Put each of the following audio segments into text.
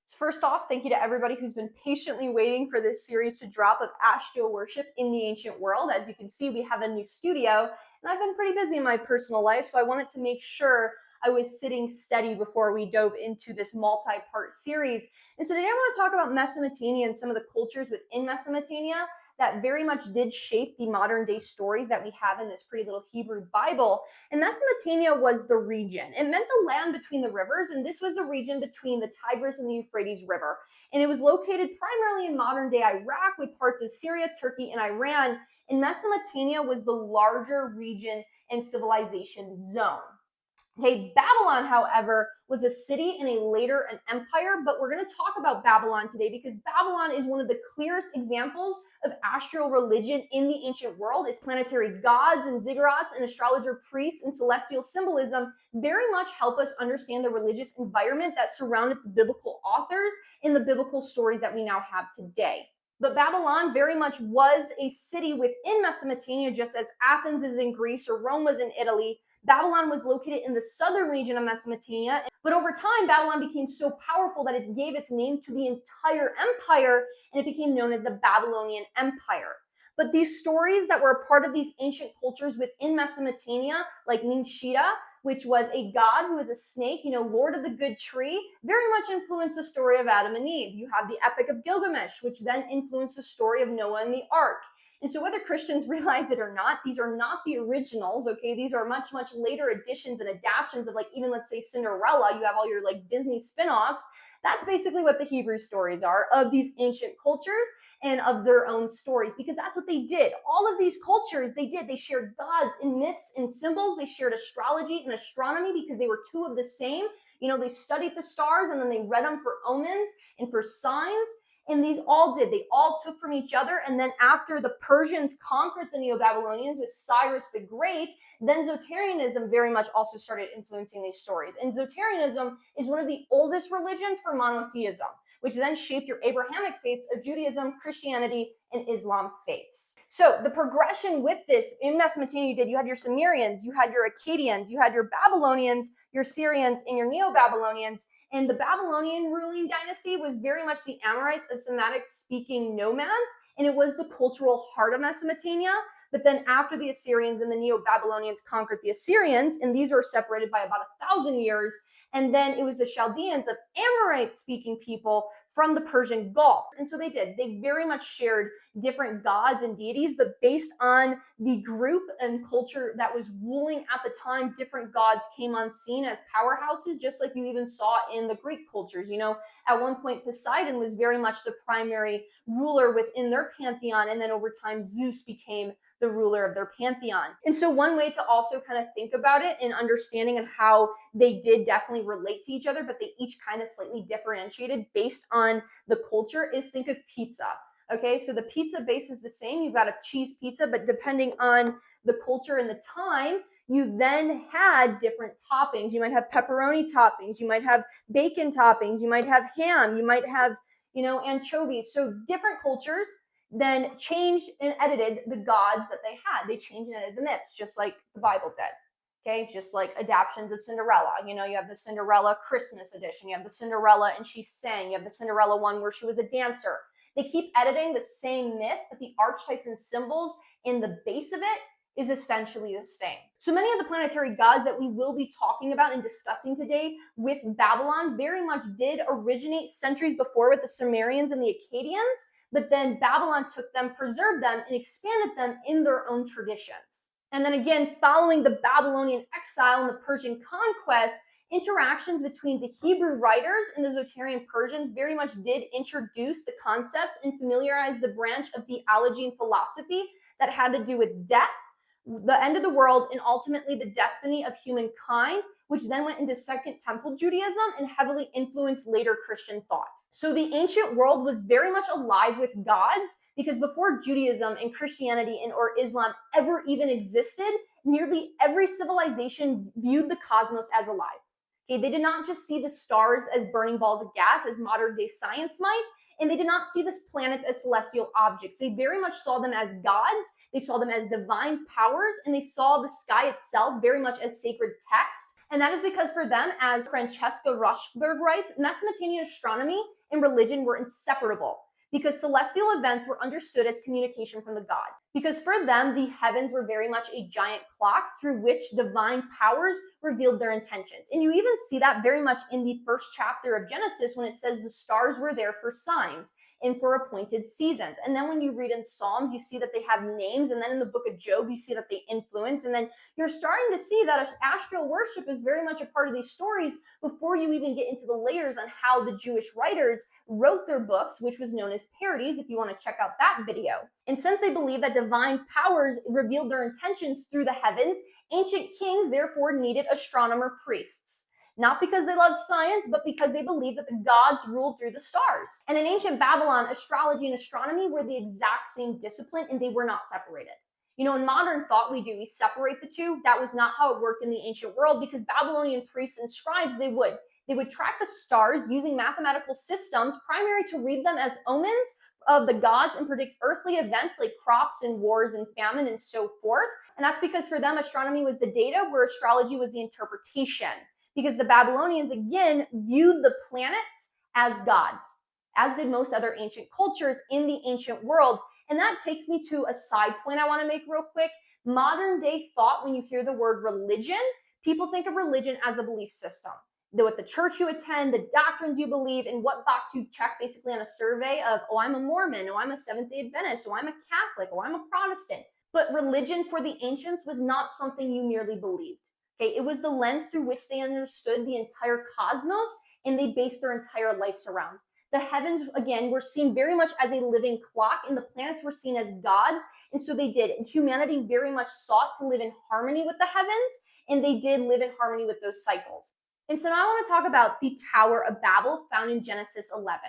So first off, thank you to everybody who's been patiently waiting for this series to drop of astral worship in the ancient world. As you can see, we have a new studio, and I've been pretty busy in my personal life, so I wanted to make sure I was sitting steady before we dove into this multi-part series. And so today I want to talk about Mesopotamia and some of the cultures within Mesopotamia that very much did shape the modern day stories that we have in this pretty little Hebrew Bible. And Mesopotamia was the region. It meant the land between the rivers, and this was a region between the Tigris and the Euphrates River. And it was located primarily in modern day Iraq with parts of Syria, Turkey, and Iran. And Mesopotamia was the larger region and civilization zone. Okay, Babylon, however, was a city and later an empire, but we're going to talk about Babylon today because Babylon is one of the clearest examples of astral religion in the ancient world. Its planetary gods and ziggurats and astrologer priests and celestial symbolism very much help us understand the religious environment that surrounded the biblical authors in the biblical stories that we now have today. But Babylon very much was a city within Mesopotamia, just as Athens is in Greece or Rome was in Italy. Babylon was located in the southern region of Mesopotamia, but over time, Babylon became so powerful that it gave its name to the entire empire, and it became known as the Babylonian Empire. But these stories that were a part of these ancient cultures within Mesopotamia, like Ninshita, which was a god who was a snake, lord of the good tree, very much influenced the story of Adam and Eve. You have the Epic of Gilgamesh, which then influenced the story of Noah and the Ark. And so whether Christians realize it or not, these are not the originals, okay? These are much, much later additions and adaptions of even, let's say, Cinderella. You have all your Disney spin-offs. That's basically what the Hebrew stories are of these ancient cultures and of their own stories, because that's what they did. All of these cultures, they shared gods and myths and symbols. They shared astrology and astronomy because they were two of the same. They studied the stars and then they read them for omens and for signs. And these all did. They all took from each other. And then after the Persians conquered the Neo-Babylonians with Cyrus the Great, then Zoroastrianism very much also started influencing these stories. And Zoroastrianism is one of the oldest religions for monotheism, which then shaped your Abrahamic faiths of Judaism, Christianity, and Islam faiths. So the progression with this in Mesopotamia you had your Sumerians, you had your Akkadians, you had your Babylonians, your Syrians, and your Neo-Babylonians. And the Babylonian ruling dynasty was very much the Amorites of Semitic-speaking nomads, and it was the cultural heart of Mesopotamia. But then after the Assyrians and the Neo-Babylonians conquered the Assyrians, and these are separated by about 1,000 years, and then it was the Chaldeans of Amorite-speaking people from the Persian Gulf. And so they did. They very much shared different gods and deities, but based on the group and culture that was ruling at the time, different gods came on scene as powerhouses, just like you even saw in the Greek cultures. At one point, Poseidon was very much the primary ruler within their pantheon, and then over time, Zeus became the ruler of their pantheon. And so one way to also kind of think about it in understanding and how they did definitely relate to each other, but they each kind of slightly differentiated based on the culture, is think of pizza. Okay, so the pizza base is the same. You've got a cheese pizza, but depending on the culture and the time, you then had different toppings. You might have pepperoni toppings. You might have bacon toppings. You might have ham. You might have, anchovies. So different cultures then changed and edited the gods that they had. They changed and edited the myths, just like the Bible did. Okay, just like adaptations of Cinderella. You have the Cinderella Christmas edition. You have the Cinderella and she sang. You have the Cinderella one where she was a dancer. They keep editing the same myth, but the archetypes and symbols in the base of it is essentially the same. So many of the planetary gods that we will be talking about and discussing today with Babylon very much did originate centuries before with the Sumerians and the Akkadians, but then Babylon took them, preserved them, and expanded them in their own traditions. And then again, following the Babylonian exile and the Persian conquest, interactions between the Hebrew writers and the Zoroastrian Persians very much did introduce the concepts and familiarize the branch of theology and philosophy that had to do with death, the end of the world, and ultimately the destiny of humankind, which then went into Second Temple Judaism and heavily influenced later Christian thought. So the ancient world was very much alive with gods because before Judaism and Christianity or Islam ever even existed, nearly every civilization viewed the cosmos as alive. Okay, they did not just see the stars as burning balls of gas as modern day science might, and they did not see the planets as celestial objects. They very much saw them as gods. They saw them as divine powers, and they saw the sky itself very much as sacred text. And that is because for them, as Francesca Rushberg writes, Mesopotamian astronomy and religion were inseparable because celestial events were understood as communication from the gods. Because for them, the heavens were very much a giant clock through which divine powers revealed their intentions. And you even see that very much in the first chapter of Genesis when it says the stars were there for signs and for appointed seasons. And then when you read in Psalms, you see that they have names. And then in the book of Job, you see that they influence. And then you're starting to see that astral worship is very much a part of these stories before you even get into the layers on how the Jewish writers wrote their books, which was known as parodies, if you want to check out that video. And since they believed that divine powers revealed their intentions through the heavens, ancient kings therefore needed astronomer priests. Not because they loved science, but because they believed that the gods ruled through the stars. And in ancient Babylon, astrology and astronomy were the exact same discipline, and they were not separated. You know, in modern thought, we separate the two. That was not how it worked in the ancient world, because Babylonian priests and scribes, they would track the stars using mathematical systems, primarily to read them as omens of the gods and predict earthly events like crops and wars and famine and so forth. And that's because for them, astronomy was the data, where astrology was the interpretation. Because the Babylonians, again, viewed the planets as gods, as did most other ancient cultures in the ancient world. And that takes me to a side point I want to make real quick. Modern day thought, when you hear the word religion, people think of religion as a belief system. What the church you attend, the doctrines you believe, and what box you check basically on a survey of, oh, I'm a Mormon, oh, I'm a Seventh-day Adventist, oh, I'm a Catholic, oh, I'm a Protestant. But religion for the ancients was not something you merely believed. Okay, it was the lens through which they understood the entire cosmos, and they based their entire lives around. The heavens, again, were seen very much as a living clock, and the planets were seen as gods, and so they did. And humanity very much sought to live in harmony with the heavens, and they did live in harmony with those cycles. And so now I want to talk about the Tower of Babel found in Genesis 11.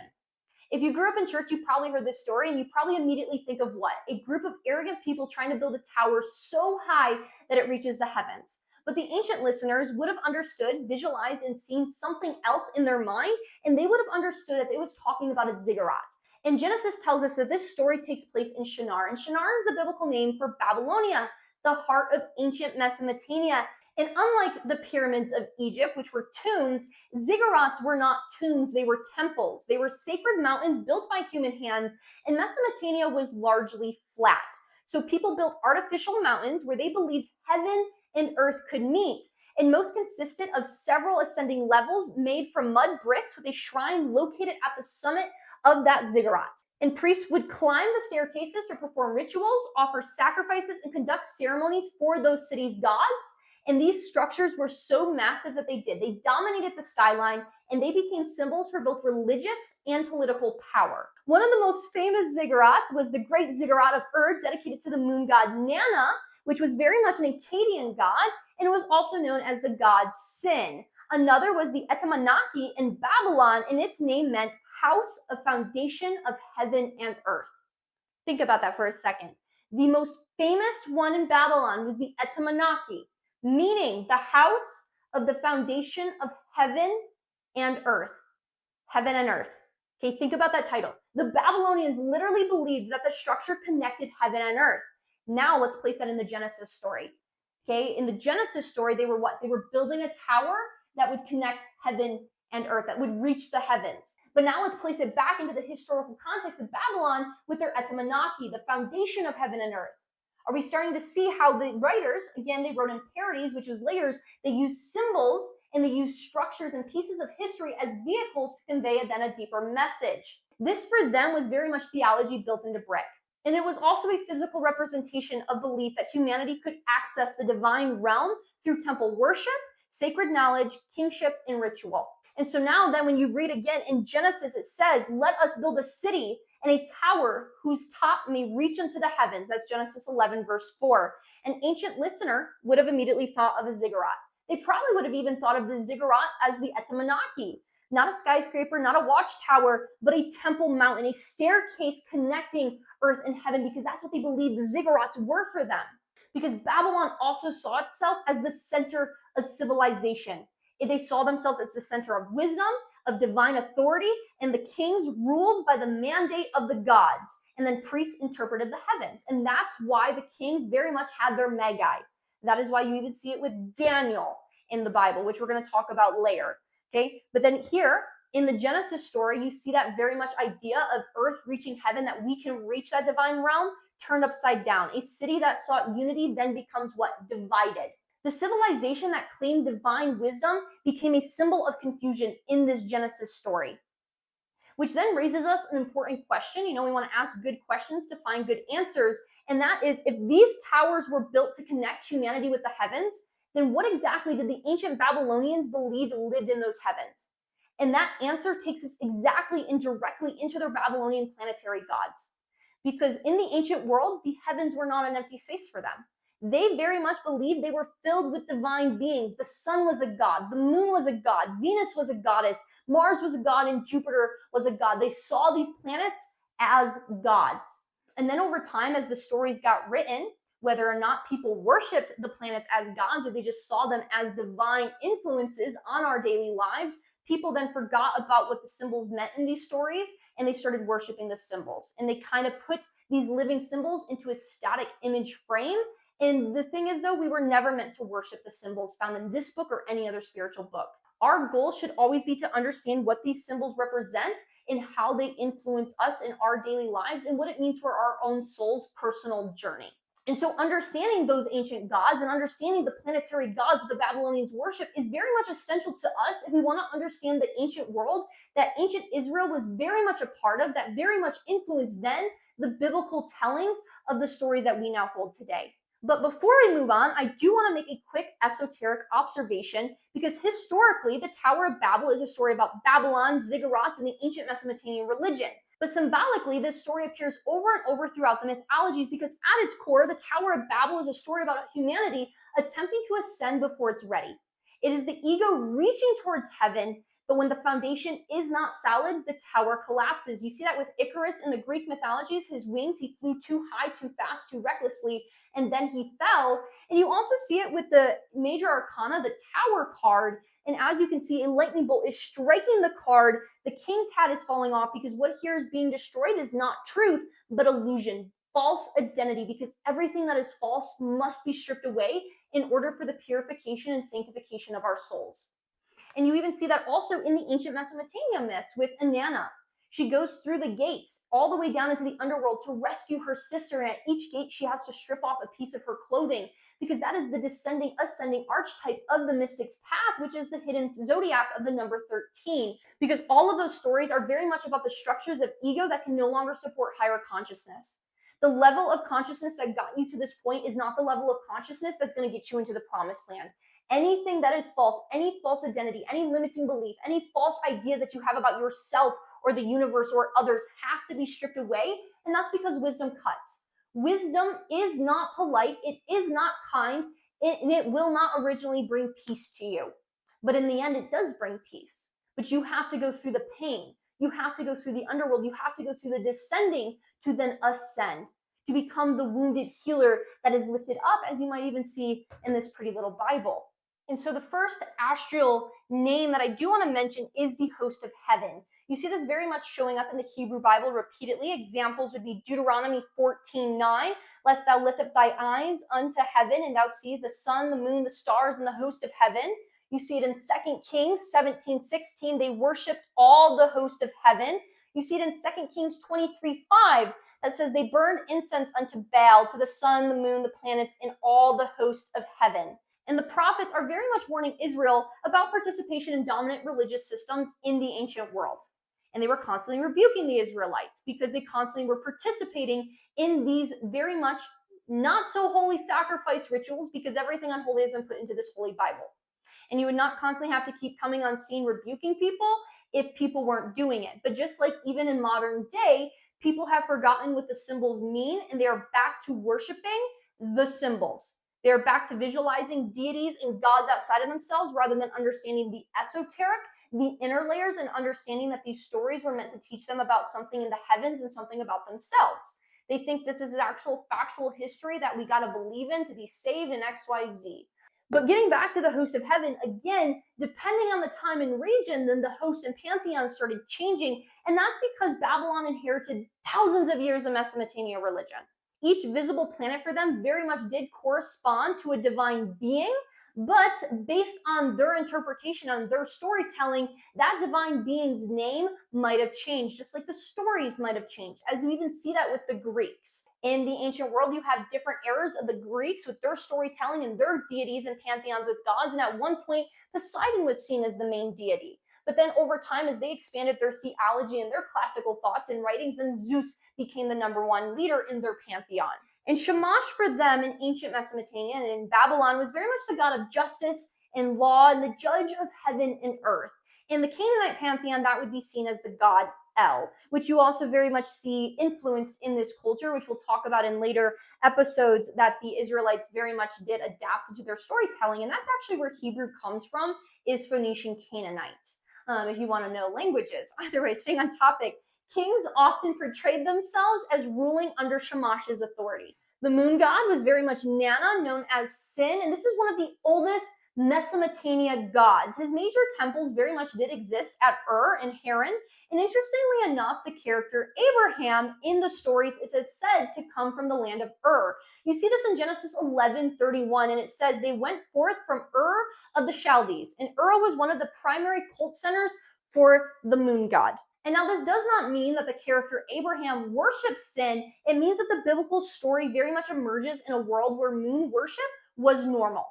If you grew up in church, you probably heard this story, and you probably immediately think of what? A group of arrogant people trying to build a tower so high that it reaches the heavens. But the ancient listeners would have understood, visualized, and seen something else in their mind, and they would have understood that it was talking about a ziggurat. And Genesis tells us that this story takes place in Shinar, and Shinar is the biblical name for Babylonia, the heart of ancient Mesopotamia. And unlike the pyramids of Egypt, which were tombs, ziggurats were not tombs, they were temples. They were sacred mountains built by human hands, and Mesopotamia was largely flat. So people built artificial mountains where they believed heaven and earth could meet. And most consisted of several ascending levels made from mud bricks with a shrine located at the summit of that ziggurat. And priests would climb the staircases to perform rituals, offer sacrifices, and conduct ceremonies for those cities' gods. And these structures were so massive that they dominated the skyline, and they became symbols for both religious and political power. One of the most famous ziggurats was the great ziggurat of Ur, dedicated to the moon god Nana, which was very much an Akkadian god, and it was also known as the god Sin. Another was the Etemenanki in Babylon, and its name meant house of foundation of heaven and earth. Think about that for a second. The most famous one in Babylon was the Etemenanki, meaning the house of the foundation of heaven and earth. Heaven and earth. Okay, think about that title. The Babylonians literally believed that the structure connected heaven and earth. Now let's place that in the Genesis story. Okay, in the Genesis story, they were what? They were building a tower that would connect heaven and earth, that would reach the heavens. But now let's place it back into the historical context of Babylon with their Etemenanki, the foundation of heaven and earth. Are we starting to see how the writers, again, they wrote in parodies, which is layers, they use symbols and they use structures and pieces of history as vehicles to convey then a deeper message. This for them was very much theology built into brick. And it was also a physical representation of belief that humanity could access the divine realm through temple worship, sacred knowledge, kingship, and ritual. And so now then when you read again in Genesis, it says, let us build a city and a tower whose top may reach into the heavens. That's Genesis 11, verse 4. An ancient listener would have immediately thought of a ziggurat. They probably would have even thought of the ziggurat as the Etemenanki. Not a skyscraper, not a watchtower, but a temple mountain, a staircase connecting earth and heaven, because that's what they believed the ziggurats were for them. Because Babylon also saw itself as the center of civilization. They saw themselves as the center of wisdom, of divine authority, and the kings ruled by the mandate of the gods. And then priests interpreted the heavens. And that's why the kings very much had their magi. That is why you even see it with Daniel in the Bible, which we're going to talk about later. Okay, but then here in the Genesis story, you see that very much idea of earth reaching heaven, that we can reach that divine realm, turned upside down. A city that sought unity then becomes what? Divided. The civilization that claimed divine wisdom became a symbol of confusion in this Genesis story, which then raises us an important question. We want to ask good questions to find good answers. And that is, if these towers were built to connect humanity with the heavens, then what exactly did the ancient Babylonians believe lived in those heavens? And that answer takes us exactly and directly into their Babylonian planetary gods. Because in the ancient world, the heavens were not an empty space for them. They very much believed they were filled with divine beings. The sun was a god, the moon was a god, Venus was a goddess, Mars was a god, and Jupiter was a god. They saw these planets as gods. And then over time, as the stories got written, whether or not people worshipped the planets as gods or they just saw them as divine influences on our daily lives, people then forgot about what the symbols meant in these stories, and they started worshiping the symbols. And they kind of put these living symbols into a static image frame. And the thing is, though, we were never meant to worship the symbols found in this book or any other spiritual book. Our goal should always be to understand what these symbols represent and how they influence us in our daily lives and what it means for our own soul's personal journey. And so understanding those ancient gods and understanding the planetary gods the Babylonians worship is very much essential to us if we want to understand the ancient world that ancient Israel was very much a part of, that very much influenced then the biblical tellings of the stories that we now hold today. But before we move on, I do want to make a quick esoteric observation, because historically, the Tower of Babel is a story about Babylon, ziggurats, and the ancient Mesopotamian religion. But symbolically, this story appears over and over throughout the mythologies, because at its core, the Tower of Babel is a story about humanity attempting to ascend before it's ready. It is the ego reaching towards heaven, but when the foundation is not solid, the tower collapses. You see that with Icarus in the Greek mythologies. His wings, he flew too high, too fast, too recklessly, and then he fell. And you also see it with the major arcana, the Tower card. And as you can see, a lightning bolt is striking the card. The king's hat is falling off, because what here is being destroyed is not truth, but illusion, false identity, because everything that is false must be stripped away in order for the purification and sanctification of our souls. And you even see that also in the ancient Mesopotamia myths with Inanna. She goes through the gates all the way down into the underworld to rescue her sister, and at each gate she has to strip off a piece of her clothing, because that is the descending, ascending archetype of the mystic's path, which is the hidden zodiac of the number 13. Because all of those stories are very much about the structures of ego that can no longer support higher consciousness. The level of consciousness that got you to this point is not the level of consciousness that's going to get you into the promised land. Anything that is false, any false identity, any limiting belief, any false ideas that you have about yourself or the universe or others has to be stripped away. And that's because wisdom cuts. Wisdom is not polite. It is not kind. And it will not originally bring peace to you. But in the end, it does bring peace. But you have to go through the pain. You have to go through the underworld. You have to go through the descending to then ascend, to become the wounded healer that is lifted up, as you might even see in this pretty little Bible. And so the first astral name that I do want to mention is the host of heaven. You see this very much showing up in the Hebrew Bible repeatedly. Examples would be Deuteronomy 14:9, lest thou lift up thy eyes unto heaven, and thou see the sun, the moon, the stars, and the host of heaven. You see it in 2 Kings 17:16. They worshipped all the host of heaven. You see it in 2 Kings 23:5. That says they burned incense unto Baal, to the sun, the moon, the planets, and all the host of heaven. And the prophets are very much warning Israel about participation in dominant religious systems in the ancient world. And they were constantly rebuking the Israelites because they constantly were participating in these very much not so holy sacrifice rituals, because everything unholy has been put into this holy Bible. And you would not constantly have to keep coming on scene rebuking people if people weren't doing it. But just like even in modern day, people have forgotten what the symbols mean, and they are back to worshiping the symbols. They're back to visualizing deities and gods outside of themselves rather than understanding the esoteric, the inner layers, and understanding that these stories were meant to teach them about something in the heavens and something about themselves. They think this is actual factual history that we got to believe in to be saved in XYZ. But getting back to the host of heaven, again, depending on the time and region, then the host and pantheon started changing. And that's because Babylon inherited thousands of years of Mesopotamia religion. Each visible planet for them very much did correspond to a divine being, But based on their interpretation, on their storytelling, that divine being's name might have changed, just like the stories might have changed, as you even see that with the Greeks. In the ancient world, you have different eras of the Greeks with their storytelling and their deities and pantheons with gods, and at one point, Poseidon was seen as the main deity. But then over time, as they expanded their theology and their classical thoughts and writings, then Zeus became the number one leader in their pantheon. And Shamash for them in ancient Mesopotamia and in Babylon was very much the god of justice and law and the judge of heaven and earth. In the Canaanite pantheon, that would be seen as the god El, which you also very much see influenced in this culture, which we'll talk about in later episodes, that the Israelites very much did adapt to their storytelling. And that's actually where Hebrew comes from, is Phoenician Canaanite. If you want to know languages. Either way, staying on topic, kings often portrayed themselves as ruling under Shamash's authority. The moon god was very much Nana, known as Sin, and this is one of the oldest Mesopotamia gods. His major temples very much did exist at and Haran, and interestingly enough, the character Abraham in the stories is said to come from the land of You see this in Genesis 11:31, and it says they went forth from of the Chaldees, and was one of the primary cult centers for the moon god. And now this does not mean that the character Abraham worships Sin. It means that the biblical story very much emerges in a world where moon worship was normal.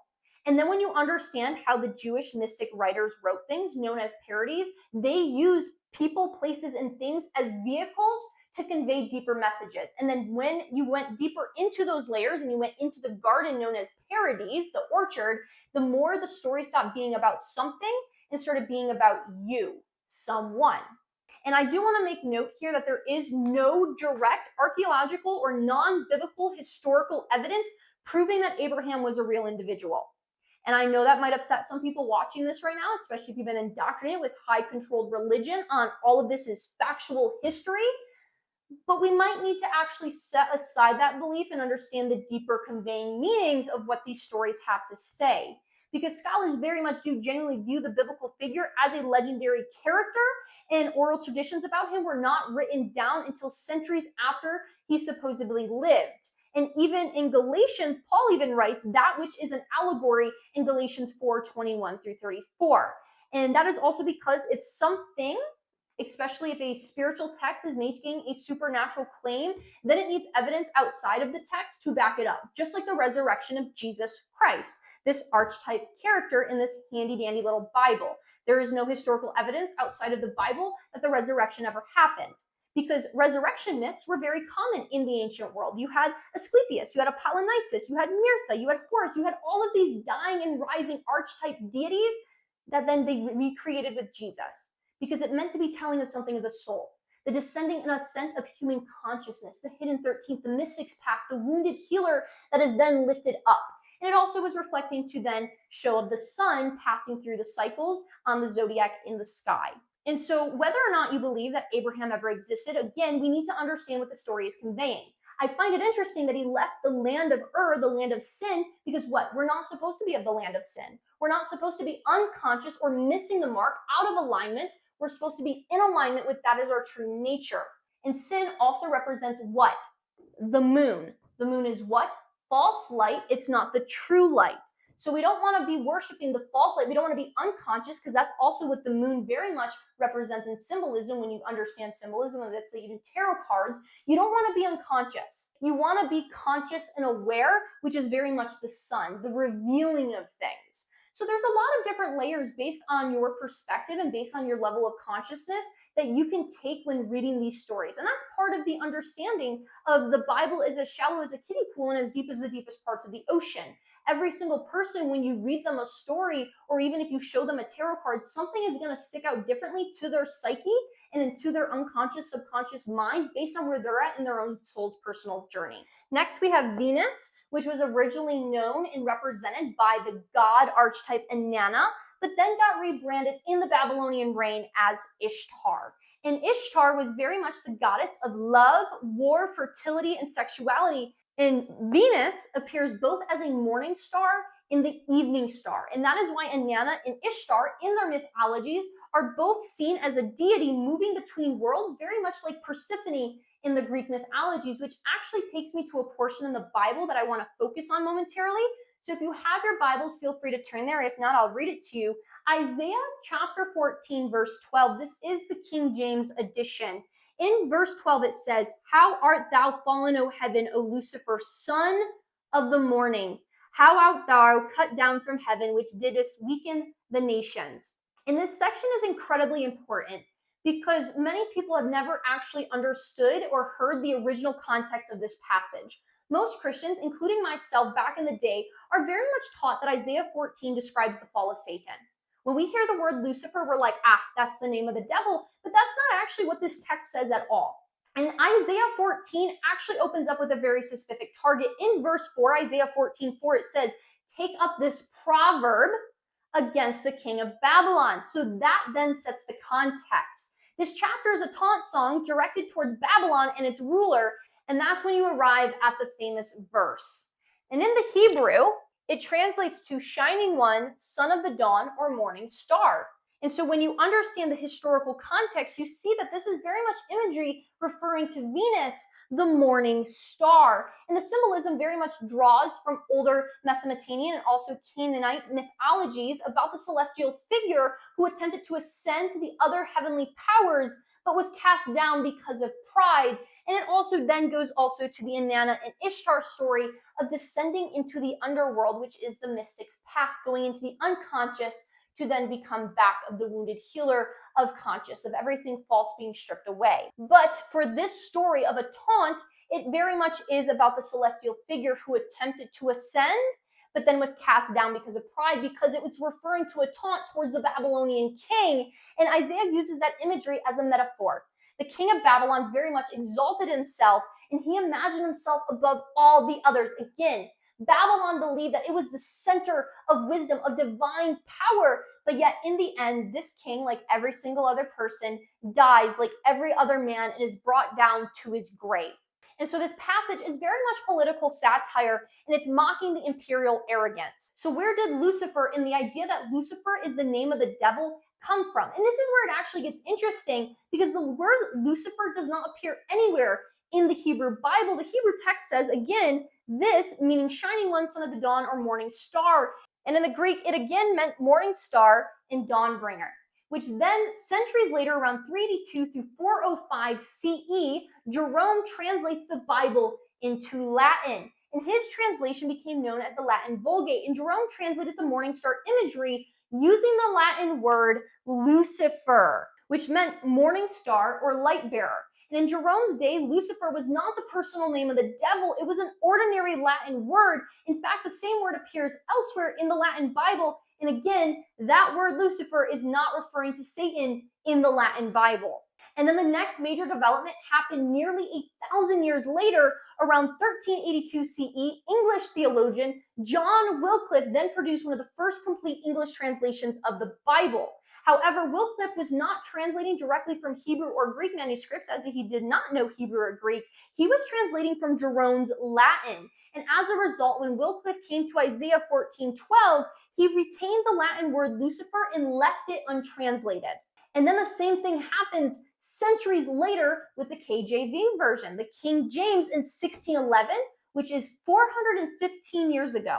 And then when you understand how the Jewish mystic writers wrote things known as parodies, they used people, places, and things as vehicles to convey deeper messages. And then when you went deeper into those layers and you went into the garden known as parodies, the orchard, the more the story stopped being about something and started being about you, someone. And I do want to make note here that there is no direct archaeological or non-biblical historical evidence proving that Abraham was a real individual. And I know that might upset some people watching this right now, especially if you've been indoctrinated with high controlled religion on all of this is factual history. But we might need to actually set aside that belief and understand the deeper conveying meanings of what these stories have to say. Because scholars very much do genuinely view the biblical figure as a legendary character, and oral traditions about him were not written down until centuries after he supposedly lived. And even in Galatians, Paul even writes that which is an allegory in Galatians 4:21 through 34. And that is also because if something, especially if a spiritual text is making a supernatural claim, then it needs evidence outside of the text to back it up, just like the resurrection of Jesus Christ, this archetype character in this handy-dandy little Bible. There is no historical evidence outside of the Bible that the resurrection ever happened, because resurrection myths were very common in the ancient world. You had Asclepius, you had Apollonisis, you had Myrtha, you had Horus, you had all of these dying and rising archetype deities that then they recreated with Jesus, because it meant to be telling of something of the soul, the descending and ascent of human consciousness, the hidden 13th, the mystic's path, the wounded healer that is then lifted up. And it also was reflecting to then show of the sun passing through the cycles on the zodiac in the sky. And so whether or not you believe that Abraham ever existed, again, we need to understand what the story is conveying. I find it interesting that he left the land of the land of sin, because what? We're not supposed to be of the land of sin. We're not supposed to be unconscious or missing the mark, out of alignment. We're supposed to be in alignment with that is our true nature. And sin also represents what? The moon. The moon is what? False light. It's not the true light. So we don't want to be worshiping the false light. We don't want to be unconscious, because that's also what the moon very much represents in symbolism. When you understand symbolism, and that's even tarot cards, you don't want to be unconscious. You want to be conscious and aware, which is very much the sun, the revealing of things. So there's a lot of different layers based on your perspective and based on your level of consciousness that you can take when reading these stories. And that's part of the understanding of the Bible is as shallow as a kiddie pool and as deep as the deepest parts of the ocean. Every single person, when you read them a story, or even if you show them a tarot card, something is going to stick out differently to their psyche and into their unconscious, subconscious mind based on where they're at in their own soul's personal journey. Next, we have Venus, which was originally known and represented by the god archetype Inanna, but then got rebranded in the Babylonian reign as Ishtar. And Ishtar was very much the goddess of love, war, fertility, and sexuality. And Venus appears both as a morning star and the evening star. And that is why Inanna and Ishtar in their mythologies are both seen as a deity moving between worlds, very much like Persephone in the Greek mythologies, which actually takes me to a portion in the Bible that I want to focus on momentarily. So if you have your Bibles, feel free to turn there. If not, I'll read it to you. Isaiah chapter 14, verse 12. This is the King James edition. In verse 12, it says, "How art thou fallen, O heaven, O Lucifer, son of the morning? How art thou cut down from heaven, which didst weaken the nations?" And this section is incredibly important because many people have never actually understood or heard the original context of this passage. Most Christians, including myself back in the day, are very much taught that Isaiah 14 describes the fall of Satan. When we hear the word Lucifer, we're like, that's the name of the devil, but that's not actually what this text says at all. And Isaiah 14 actually opens up with a very specific target. In verse 4, Isaiah 14:4, it says, "Take up this proverb against the king of Babylon." So that then sets the context. This chapter is a taunt song directed towards Babylon and its ruler, and that's when you arrive at the famous verse. And in the Hebrew, it translates to shining one, son of the dawn, or morning star. And so when you understand the historical context, you see that this is very much imagery referring to Venus, the morning star. And the symbolism very much draws from older Mesopotamian and also Canaanite mythologies about the celestial figure who attempted to ascend to the other heavenly powers, but was cast down because of pride. And it also then goes also to the Inanna and Ishtar story of descending into the underworld, which is the mystic's path, going into the unconscious to then become back of the wounded healer of conscious, of everything false being stripped away. But for this story of a taunt, it very much is about the celestial figure who attempted to ascend, but then was cast down because of pride, because it was referring to a taunt towards the Babylonian king. And Isaiah uses that imagery as a metaphor. The king of Babylon very much exalted himself, and he imagined himself above all the others. Again, Babylon believed that it was the center of wisdom, of divine power, but yet in the end, this king, like every single other person, dies like every other man and is brought down to his grave. And so this passage is very much political satire, and it's mocking the imperial arrogance. So where did Lucifer, and the idea that Lucifer is the name of the devil, come from? And this is where it actually gets interesting, because the word Lucifer does not appear anywhere in the Hebrew Bible. The Hebrew text says, again, this meaning shining one, son of the dawn, or morning star. And in the Greek, it again meant morning star and dawn bringer, which then centuries later, around 382 through 405 CE, Jerome translates the Bible into Latin. And his translation became known as the Latin Vulgate. And Jerome translated the morning star imagery using the Latin word Lucifer, which meant morning star or light bearer. And in Jerome's day, Lucifer was not the personal name of the devil. It was an ordinary Latin word. In fact, the same word appears elsewhere in the Latin Bible. And again, that word Lucifer is not referring to Satan in the Latin Bible. And then the next major development happened nearly 1,000 years later, around 1382 CE. English theologian John Wycliffe then produced one of the first complete English translations of the Bible. However, Wycliffe was not translating directly from Hebrew or Greek manuscripts, as he did not know Hebrew or Greek. He was translating from Jerome's Latin. And as a result, when Wycliffe came to Isaiah 14:12, he retained the Latin word Lucifer and left it untranslated. And then the same thing happens centuries later with the KJV version, the King James in 1611, which is 415 years ago.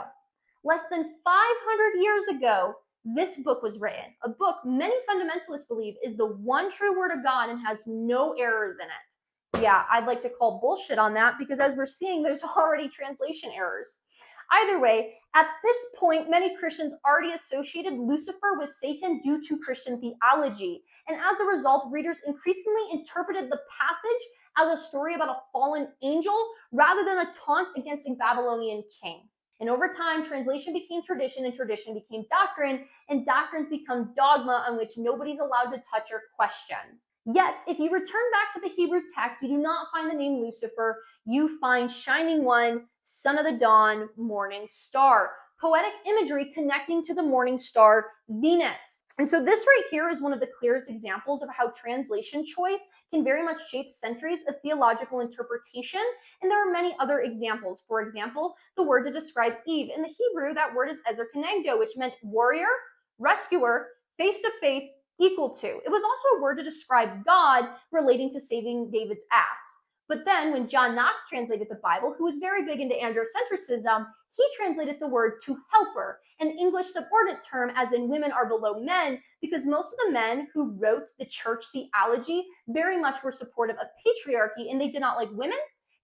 Less than 500 years ago, this book was written, a book many fundamentalists believe is the one true word of God and has no errors in it. Yeah, I'd like to call bullshit on that, because as we're seeing, there's already translation errors. Either way, at this point, many Christians already associated Lucifer with Satan due to Christian theology. And as a result, readers increasingly interpreted the passage as a story about a fallen angel rather than a taunt against a Babylonian king. And over time, translation became tradition, and tradition became doctrine, and doctrines become dogma on which nobody's allowed to touch or question. Yet, if you return back to the Hebrew text, you do not find the name Lucifer. You find shining one, son of the dawn, morning star. Poetic imagery connecting to the morning star, Venus. And so this right here is one of the clearest examples of how translation choice can very much shape centuries of theological interpretation. And there are many other examples. For example, the word to describe Eve. In the Hebrew, that word is ezer kenegdo, which meant warrior, rescuer, face-to-face, equal to. It was also a word to describe God relating to saving David's ass. But then when John Knox translated the Bible, who was very big into androcentrism, he translated the word to helper, an English subordinate term as in women are below men, because most of the men who wrote the church theology very much were supportive of patriarchy, and they did not like women,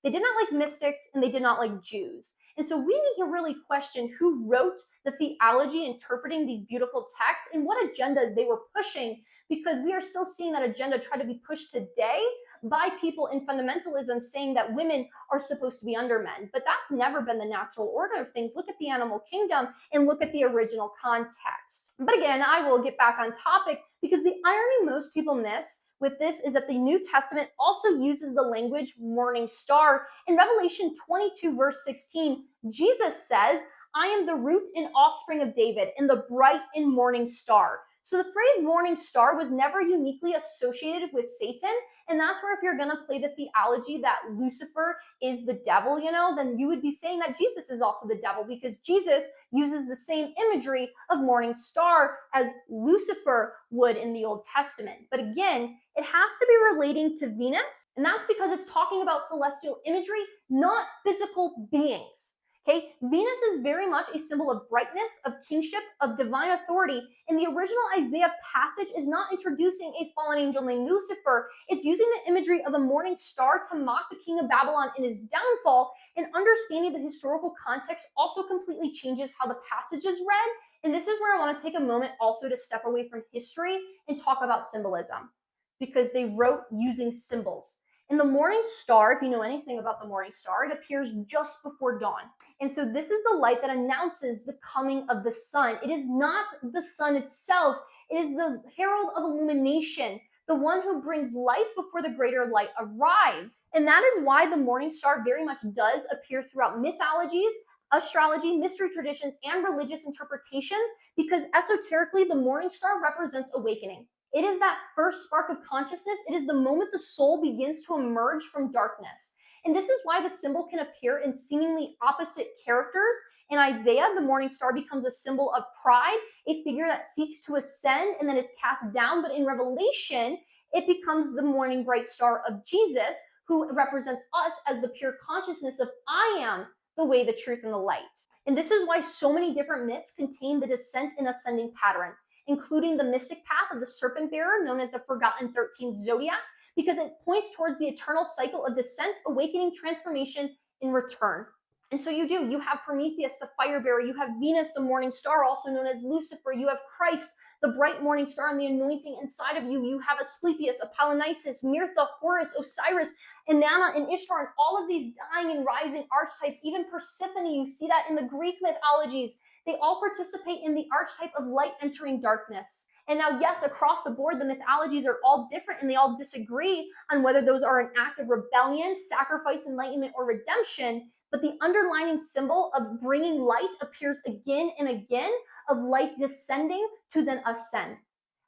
they did not like mystics, and they did not like Jews. And so we need to really question who wrote the theology interpreting these beautiful texts and what agendas they were pushing, because we are still seeing that agenda try to be pushed today by people in fundamentalism saying that women are supposed to be under men. But that's never been the natural order of things. Look at the animal kingdom and look at the original context. But again, I will get back on topic because the irony most people miss with this is that the New Testament also uses the language morning star. In Revelation 22, verse 16, Jesus says, I am the root and offspring of David and the bright and morning star. So the phrase morning star was never uniquely associated with Satan. And that's where if you're going to play the theology that Lucifer is the devil, then you would be saying that Jesus is also the devil, because Jesus uses the same imagery of morning star as Lucifer would in the Old Testament. But again, it has to be relating to Venus, and that's because it's talking about celestial imagery, not physical beings. Okay, Venus is very much a symbol of brightness, of kingship, of divine authority. And the original Isaiah passage is not introducing a fallen angel named Lucifer. It's using the imagery of a morning star to mock the king of Babylon in his downfall. And understanding the historical context also completely changes how the passage is read. And this is where I want to take a moment also to step away from history and talk about symbolism, because they wrote using symbols. In the morning star, if you know anything about the morning star, it appears just before dawn. And so this is the light that announces the coming of the sun. It is not the sun itself. It is the herald of illumination, the one who brings light before the greater light arrives. And that is why the morning star very much does appear throughout mythologies, astrology, mystery traditions, and religious interpretations, because esoterically, the morning star represents awakening. It is that first spark of consciousness. It is the moment the soul begins to emerge from darkness. And this is why the symbol can appear in seemingly opposite characters. In Isaiah, the morning star becomes a symbol of pride, a figure that seeks to ascend and then is cast down. But in Revelation, it becomes the morning bright star of Jesus, who represents us as the pure consciousness of I am the way, the truth, and the light. And this is why so many different myths contain the descent and ascending pattern, including the mystic path of the serpent bearer, known as the Forgotten 13th Zodiac, because it points towards the eternal cycle of descent, awakening, transformation, and return. And so you have Prometheus, the fire bearer, you have Venus, the morning star, also known as Lucifer, you have Christ, the bright morning star, and the anointing inside of you. You have Asclepius, Apollonisis, Mirtha, Horus, Osiris, Inanna, and Ishtar, and all of these dying and rising archetypes. Even Persephone, you see that in the Greek mythologies. They all participate in the archetype of light entering darkness. And now, yes, across the board, the mythologies are all different and they all disagree on whether those are an act of rebellion, sacrifice, enlightenment, or redemption. But the underlining symbol of bringing light appears again and again, of light descending to then ascend,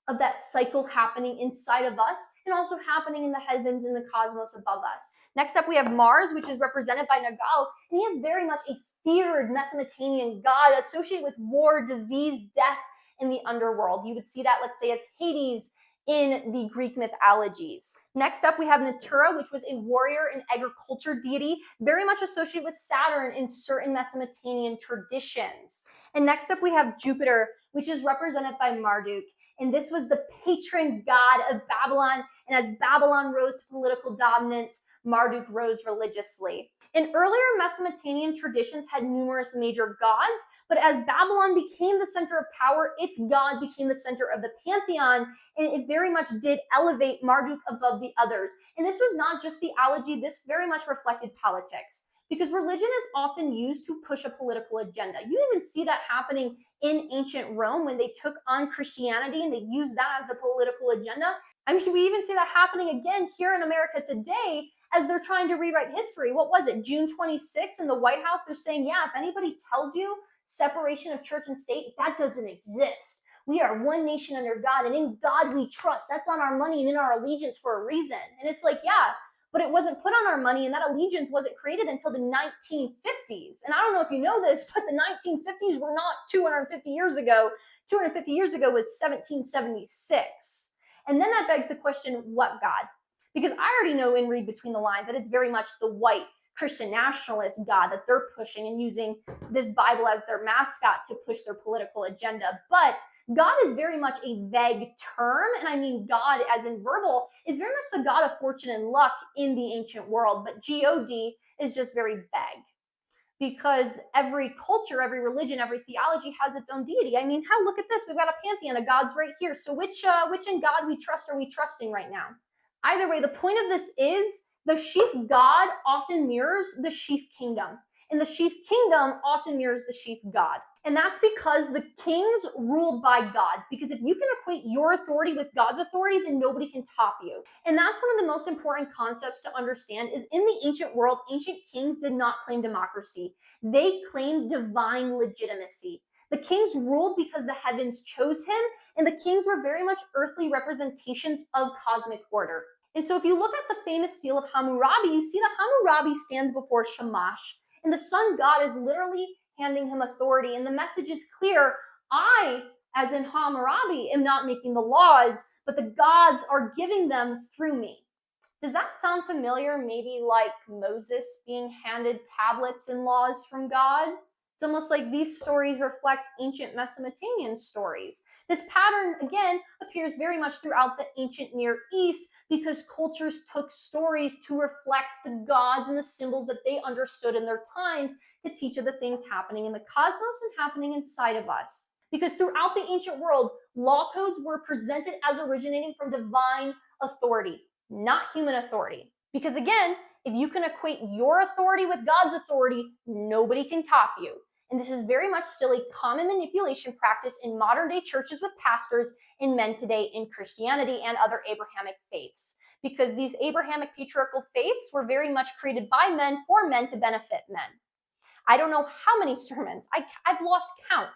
of that cycle happening inside of us and also happening in the heavens and the cosmos above us. Next up, we have Mars, which is represented by Nagal, and he is very much a feared Mesopotamian god associated with war, disease, death, in the underworld. You would see that, let's say, as Hades in the Greek mythologies. Next up, we have Natura, which was a warrior and agriculture deity, very much associated with Saturn in certain Mesopotamian traditions. And next up, we have Jupiter, which is represented by Marduk. And this was the patron god of Babylon. And as Babylon rose to political dominance, Marduk rose religiously. And earlier Mesopotamian traditions had numerous major gods, but as Babylon became the center of power, its god became the center of the pantheon, and it very much did elevate Marduk above the others. And this was not just theology, this very much reflected politics, because religion is often used to push a political agenda. You even see that happening in ancient Rome when they took on Christianity and they used that as the political agenda. I mean, we even see that happening again here in America today as they're trying to rewrite history. What was it, June 26th in the White House? They're saying, yeah, if anybody tells you separation of church and state, that doesn't exist. We are one nation under God, and in God we trust. That's on our money and in our allegiance for a reason. And it's like, yeah, but it wasn't put on our money, and that allegiance wasn't created until the 1950s. And I don't know if you know this, but the 1950s were not 250 years ago. 250 years ago was 1776. And then that begs the question, what God? Because I already know and read between the lines that it's very much the white Christian nationalist God that they're pushing and using this Bible as their mascot to push their political agenda. But God is very much a vague term, and I mean God as in verbal is very much the God of fortune and luck in the ancient world, but God is just very vague. Because every culture, every religion, every theology has its own deity. I mean, look at this. We've got a pantheon of gods right here. So which in God we trust are we trusting right now? Either way, the point of this is the sheep god often mirrors the sheep kingdom. And the sheep kingdom often mirrors the sheep god. And that's because the kings ruled by gods. Because if you can equate your authority with God's authority, then nobody can top you. And that's one of the most important concepts to understand is in the ancient world, ancient kings did not claim democracy. They claimed divine legitimacy. The kings ruled because the heavens chose him, and the kings were very much earthly representations of cosmic order. And so if you look at the famous stele of Hammurabi, you see that Hammurabi stands before Shamash, and the sun god is literally handing him authority. And the message is clear. I, as in Hammurabi, am not making the laws, but the gods are giving them through me. Does that sound familiar? Maybe like Moses being handed tablets and laws from God? It's almost like these stories reflect ancient Mesopotamian stories. This pattern, again, appears very much throughout the ancient Near East because cultures took stories to reflect the gods and the symbols that they understood in their times to teach of the things happening in the cosmos and happening inside of us. Because throughout the ancient world, law codes were presented as originating from divine authority, not human authority. Because again, if you can equate your authority with God's authority, nobody can top you. And this is very much still a common manipulation practice in modern day churches with pastors and men today in Christianity and other Abrahamic faiths. Because these Abrahamic patriarchal faiths were very much created by men for men to benefit men. I don't know how many sermons, I've lost count,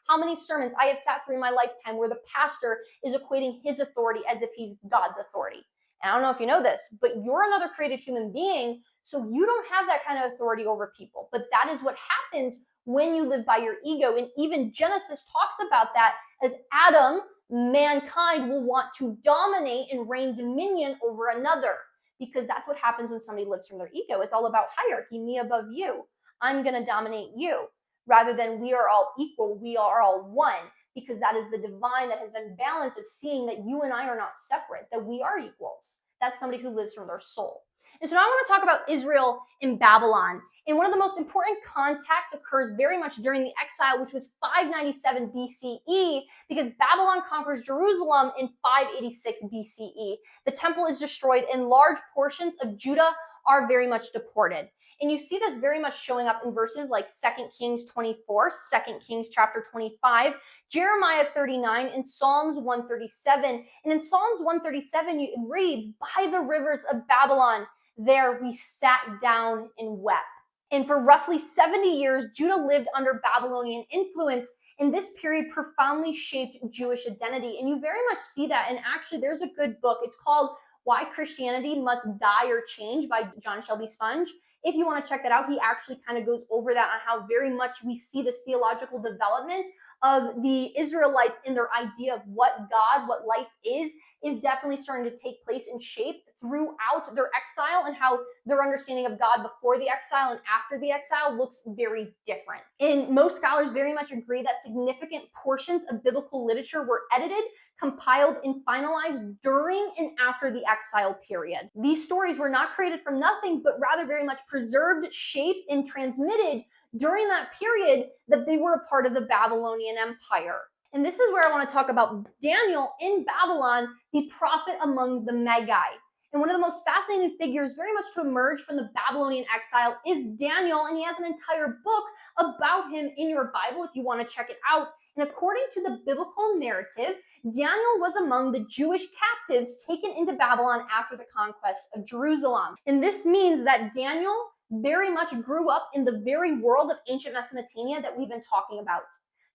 how many sermons I have sat through in my lifetime where the pastor is equating his authority as if he's God's authority. And I don't know if you know this, but you're another created human being, so you don't have that kind of authority over people. But that is what happens when you live by your ego. And even Genesis talks about that as Adam, mankind will want to dominate and reign dominion over another, because that's what happens when somebody lives from their ego. It's all about hierarchy, me above you. I'm going to dominate you, rather than we are all equal, we are all one, because that is the divine that has been balanced of seeing that you and I are not separate, that we are equals. That's somebody who lives from their soul. And so now I want to talk about Israel and Babylon. And one of the most important contacts occurs very much during the exile, which was 597 BCE, because Babylon conquers Jerusalem in 586 BCE. The temple is destroyed, and large portions of Judah are very much deported. And you see this very much showing up in verses like 2 Kings 24, 2 Kings chapter 25, Jeremiah 39, and Psalms 137. And in Psalms 137, it reads, "By the rivers of Babylon, there we sat down and wept." And for roughly 70 years, Judah lived under Babylonian influence, and this period profoundly shaped Jewish identity. And you very much see that. And actually, there's a good book. It's called Why Christianity Must Die or Change by John Shelby Sponge. If you want to check that out, he actually kind of goes over that on how very much we see this theological development of the Israelites in their idea of what God, what life is definitely starting to take place and shape throughout their exile, and how their understanding of God before the exile and after the exile looks very different. And most scholars very much agree that significant portions of biblical literature were edited, compiled, and finalized during and after the exile period. These stories were not created from nothing, but rather very much preserved, shaped, and transmitted during that period that they were a part of the Babylonian Empire. And this is where I want to talk about Daniel in Babylon, the prophet among the Magi. And one of the most fascinating figures very much to emerge from the Babylonian exile is Daniel, and he has an entire book about him in your Bible if you want to check it out. And according to the biblical narrative, Daniel was among the Jewish captives taken into Babylon after the conquest of Jerusalem. And this means that Daniel very much grew up in the very world of ancient Mesopotamia that we've been talking about.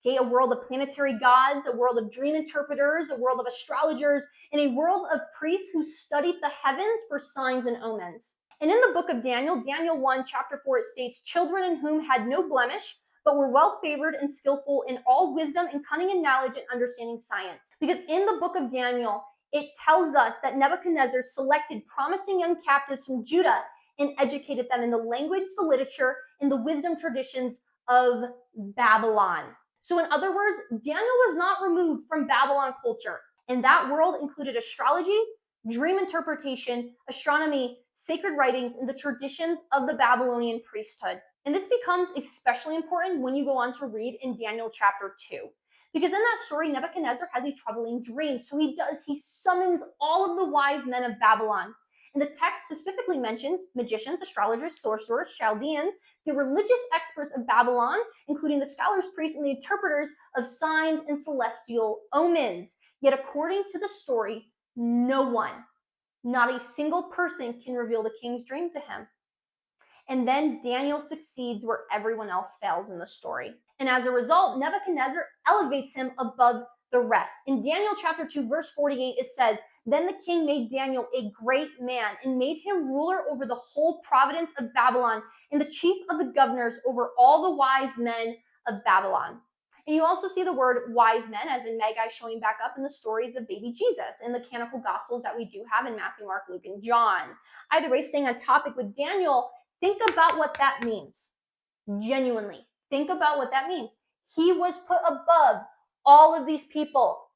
Okay, a world of planetary gods, a world of dream interpreters, a world of astrologers, and a world of priests who studied the heavens for signs and omens. And in the book of Daniel, Daniel 1, chapter 4, it states, "Children in whom had no blemish, but were well favored and skillful in all wisdom and cunning and knowledge and understanding science." Because in the book of Daniel, It tells us that Nebuchadnezzar selected promising young captives from Judah and educated them in the language, the literature, and the wisdom traditions of Babylon. So in other words, Daniel was not removed from Babylon culture. And that world included astrology, dream interpretation, astronomy, sacred writings, and the traditions of the Babylonian priesthood. And this becomes especially important when you go on to read in Daniel chapter 2. Because in that story, Nebuchadnezzar has a troubling dream. So he summons all of the wise men of Babylon. And the text specifically mentions magicians, astrologers, sorcerers, Chaldeans, the religious experts of Babylon, including the scholars, priests, and the interpreters of signs and celestial omens. Yet according to the story, no one, not a single person can reveal the king's dream to him. And then Daniel succeeds where everyone else fails in the story. And as a result, Nebuchadnezzar elevates him above the rest. In Daniel chapter 2, verse 48, it says, "Then the king made Daniel a great man and made him ruler over the whole province of Babylon and the chief of the governors over all the wise men of Babylon." And you also see the word wise men, as in Magi, showing back up in the stories of baby Jesus in the canonical gospels that we do have in Matthew, Mark, Luke, and John. Either way, staying on topic with Daniel, think about what that means. Genuinely, think about what that means. He was put above all of these people,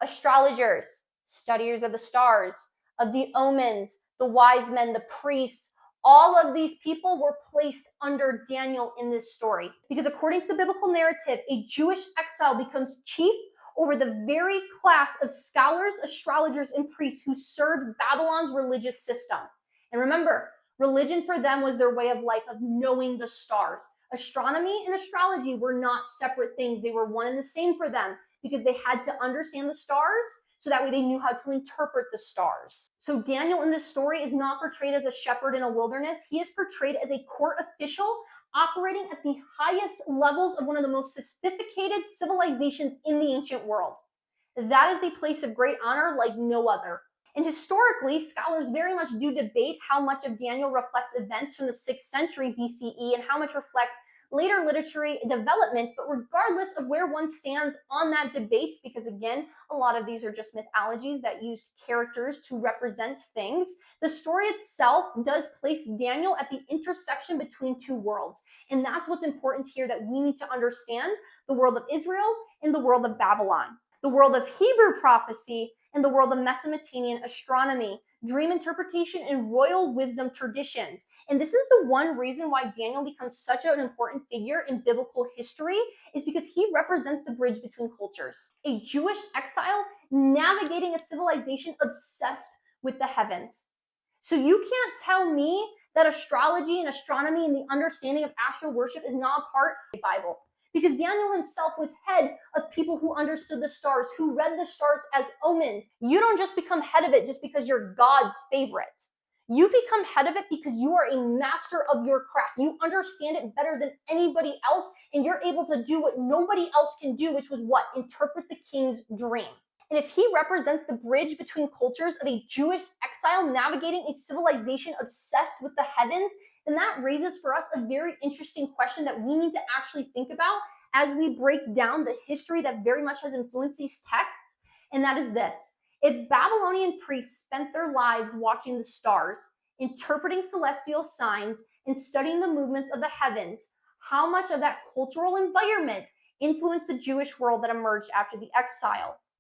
astrologers, studiers of the stars, of the omens, the wise men, the priests. All of these people were placed under Daniel in this story. Because according to the biblical narrative, a Jewish exile becomes chief over the very class of scholars, astrologers, and priests who served Babylon's religious system. And remember, religion for them was their way of life, of knowing the stars. Astronomy and astrology were not separate things. They were one and the same for them because they had to understand the stars so that way they knew how to interpret the stars. So Daniel in this story is not portrayed as a shepherd in a wilderness. He is portrayed as a court official operating at the highest levels of one of the most sophisticated civilizations in the ancient world. That is a place of great honor like no other. And historically, scholars very much do debate how much of Daniel reflects events from the 6th century BCE and how much reflects later literary development. But regardless of where one stands on that debate, because again, a lot of these are just mythologies that used characters to represent things, the story itself does place Daniel at the intersection between two worlds. And that's what's important here that we need to understand: the world of Israel and the world of Babylon. The world of Hebrew prophecy and the world of Mesopotamian astronomy, dream interpretation, and royal wisdom traditions. And this is the one reason why Daniel becomes such an important figure in biblical history, is because he represents the bridge between cultures. A Jewish exile navigating a civilization obsessed with the heavens. So you can't tell me that astrology and astronomy and the understanding of astral worship is not a part of the Bible. Because Daniel himself was head of people who understood the stars, who read the stars as omens. You don't just become head of it just because you're God's favorite. You become head of it because you are a master of your craft. You understand it better than anybody else, and you're able to do what nobody else can do, which was what? Interpret the king's dream. And if he represents the bridge between cultures of a Jewish exile navigating a civilization obsessed with the heavens, then that raises for us a very interesting question that we need to actually think about as we break down the history that very much has influenced these texts. And that is this: if Babylonian priests spent their lives watching the stars, interpreting celestial signs, and studying the movements of the heavens, how much of that cultural environment influenced the Jewish world that emerged after the exile?